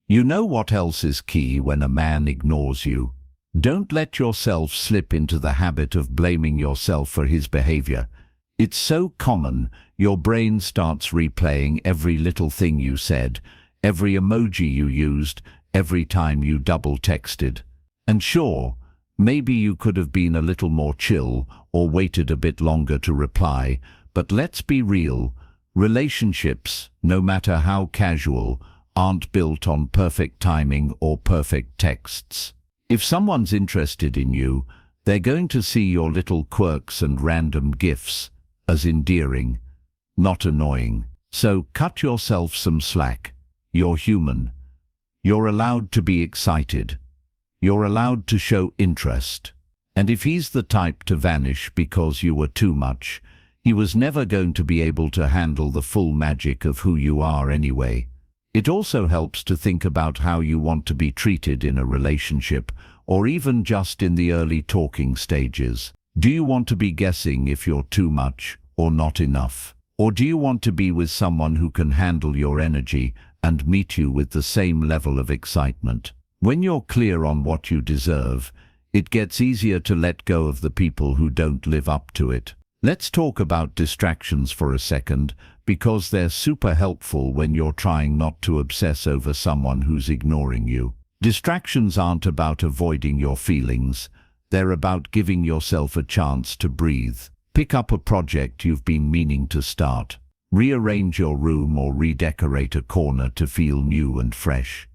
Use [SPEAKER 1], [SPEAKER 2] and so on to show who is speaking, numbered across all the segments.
[SPEAKER 1] You know what else is key when a man ignores you? Don't let yourself slip into the habit of blaming yourself for his behavior. It's so common, your brain starts replaying every little thing you said, every emoji you used, every time you double texted. And sure, maybe you could have been a little more chill or waited a bit longer to reply, but let's be real. Relationships, no matter how casual, aren't built on perfect timing or perfect texts. If someone's interested in you, they're going to see your little quirks and random gifs as endearing, not annoying. So cut yourself some slack. You're human. You're allowed to be excited. You're allowed to show interest. And if he's the type to vanish because you were too much, he was never going to be able to handle the full magic of who you are anyway. It also helps to think about how you want to be treated in a relationship, or even just in the early talking stages. Do you want to be guessing if you're too much or not enough? Or do you want to be with someone who can handle your energy and meet you with the same level of excitement? When you're clear on what you deserve, it gets easier to let go of the people who don't live up to it. Let's talk about distractions for a second, because they're super helpful when you're trying not to obsess over someone who's ignoring you. Distractions aren't about avoiding your feelings, they're about giving yourself a chance to breathe. Pick up a project you've been meaning to start. Rearrange your room or redecorate a corner to feel new and fresh.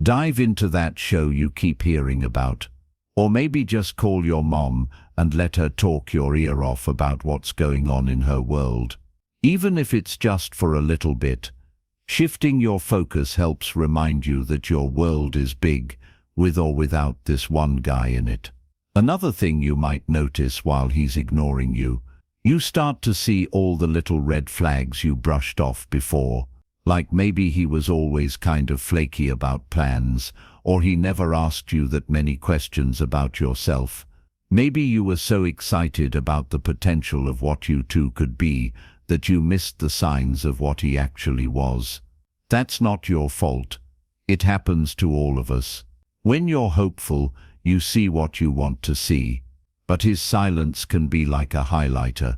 [SPEAKER 1] Dive into that show you keep hearing about. Or maybe just call your mom and let her talk your ear off about what's going on in her world. Even if it's just for a little bit, shifting your focus helps remind you that your world is big, with or without this one guy in it. Another thing you might notice while he's ignoring you, you start to see all the little red flags you brushed off before, like maybe he was always kind of flaky about plans, or he never asked you that many questions about yourself. Maybe you were so excited about the potential of what you two could be that you missed the signs of what he actually was. That's not your fault. It happens to all of us. When you're hopeful, you see what you want to see. But his silence can be like a highlighter,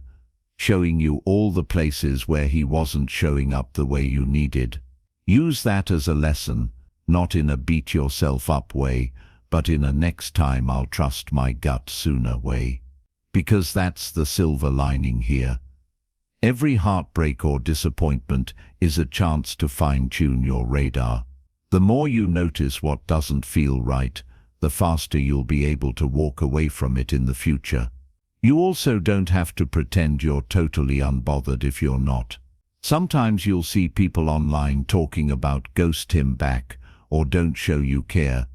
[SPEAKER 1] showing you all the places where he wasn't showing up the way you needed. Use that as a lesson, not in a beat yourself up way, but in a next time I'll trust my gut sooner way. Because that's the silver lining here. Every heartbreak or disappointment is a chance to fine-tune your radar. The more you notice what doesn't feel right, the faster you'll be able to walk away from it in the future. You also don't have to pretend you're totally unbothered if you're not. Sometimes you'll see people online talking about ghost him back or don't show you care.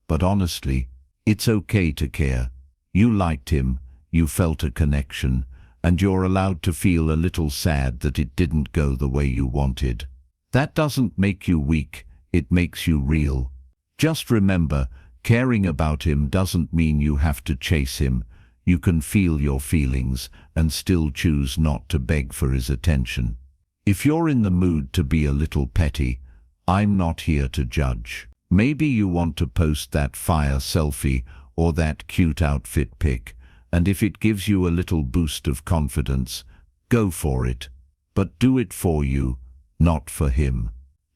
[SPEAKER 1] But honestly, it's okay to care. You liked him, you felt a connection, and you're allowed to feel a little sad that it didn't go the way you wanted. That doesn't make you weak, it makes you real. Just remember, caring about him doesn't mean you have to chase him. You can feel your feelings and still choose not to beg for his attention. If you're in the mood to be a little petty, I'm not here to judge. Maybe you want to post that fire selfie or that cute outfit pic, and if it gives you a little boost of confidence, go for it. But do it for you, not for him.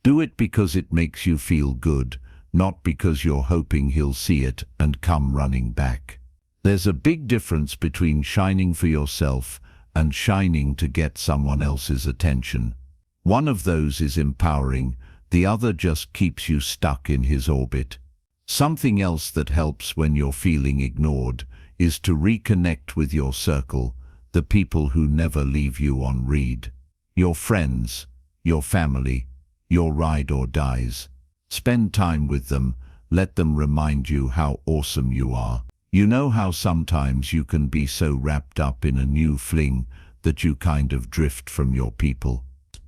[SPEAKER 1] Do it because it makes you feel good, not because you're hoping he'll see it and come running back. There's a big difference between shining for yourself and shining to get someone else's attention. One of those is empowering, the other just keeps you stuck in his orbit. Something else that helps when you're feeling ignored is to reconnect with your circle, the people who never leave you on read. Your friends, your family, your ride or dies. Spend time with them, let them remind you how awesome you are. You know how sometimes you can be so wrapped up in a new fling that you kind of drift from your people.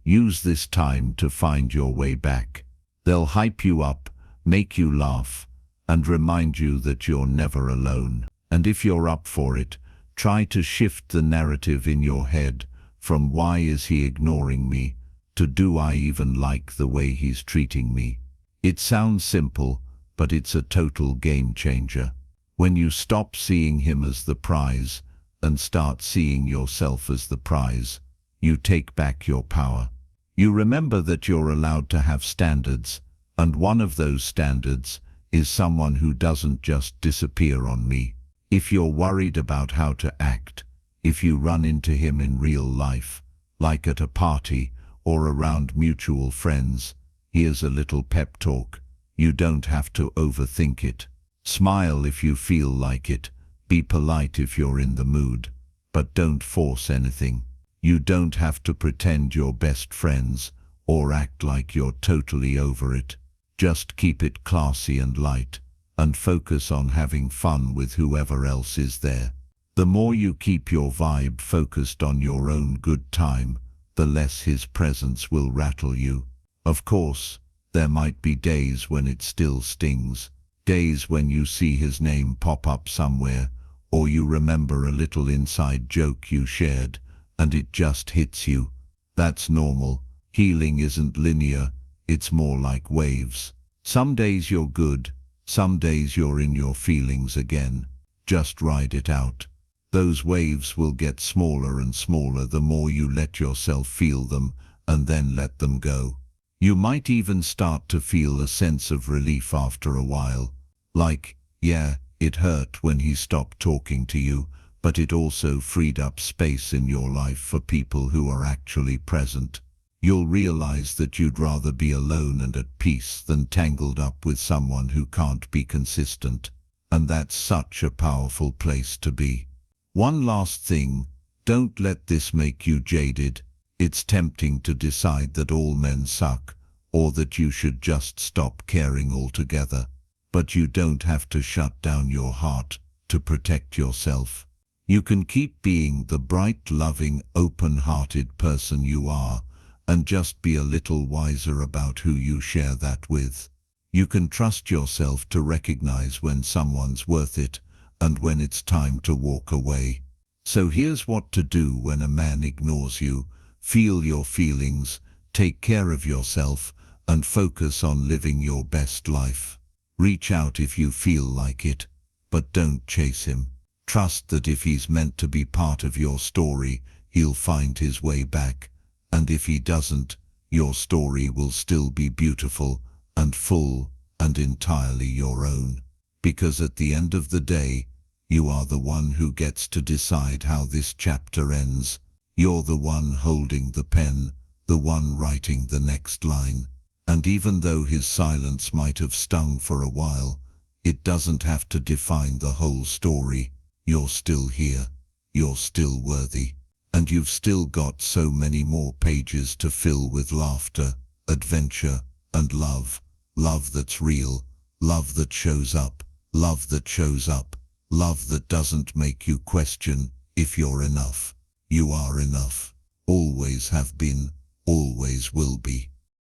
[SPEAKER 1] Use this time to find your way back. They'll hype you up, make you laugh, and remind you that you're never alone. And if you're up for it, try to shift the narrative in your head from "why is he ignoring me" to "do I even like the way he's treating me?" It sounds simple, but it's a total game changer. When you stop seeing him as the prize and start seeing yourself as the prize, you take back your power. You remember that you're allowed to have standards, and one of those standards is someone who doesn't just disappear on me. If you're worried about how to act, if you run into him in real life, like at a party or around mutual friends, here's a little pep talk. You don't have to overthink it. Smile if you feel like it. Be polite if you're in the mood. But don't force anything. You don't have to pretend you're best friends or act like you're totally over it. Just keep it classy and light, and focus on having fun with whoever else is there. The more you keep your vibe focused on your own good time, the less his presence will rattle you. Of course, there might be days when it still stings, days when you see his name pop up somewhere, or you remember a little inside joke you shared, and it just hits you. That's normal. Healing isn't linear, it's more like waves. Some days you're good, some days you're in your feelings again. Just ride it out. Those waves will get smaller and smaller the more you let yourself feel them and then let them go. You might even start to feel a sense of relief after a while. Like, yeah, it hurt when he stopped talking to you, but it also freed up space in your life for people who are actually present. You'll realize that you'd rather be alone and at peace than tangled up with someone who can't be consistent. And that's such a powerful place to be. One last thing, don't let this make you jaded. It's tempting to decide that all men suck, or that you should just stop caring altogether. But you don't have to shut down your heart to protect yourself. You can keep being the bright, loving, open-hearted person you are, and just be a little wiser about who you share that with. You can trust yourself to recognize when someone's worth it, and when it's time to walk away. So here's what to do when a man ignores you. Feel your feelings, take care of yourself, and focus on living your best life. Reach out if you feel like it, but don't chase him. Trust that if he's meant to be part of your story, he'll find his way back. And if he doesn't, your story will still be beautiful and full and entirely your own. Because at the end of the day, you are the one who gets to decide how this chapter ends. You're the one holding the pen, the one writing the next line. And even though his silence might have stung for a while, it doesn't have to define the whole story. You're still here. You're still worthy. And you've still got so many more pages to fill with laughter, adventure, and love. Love that's real. Love that shows up. Love that shows up. Love that doesn't make you question if you're enough. You are enough. Always have been. Always will be.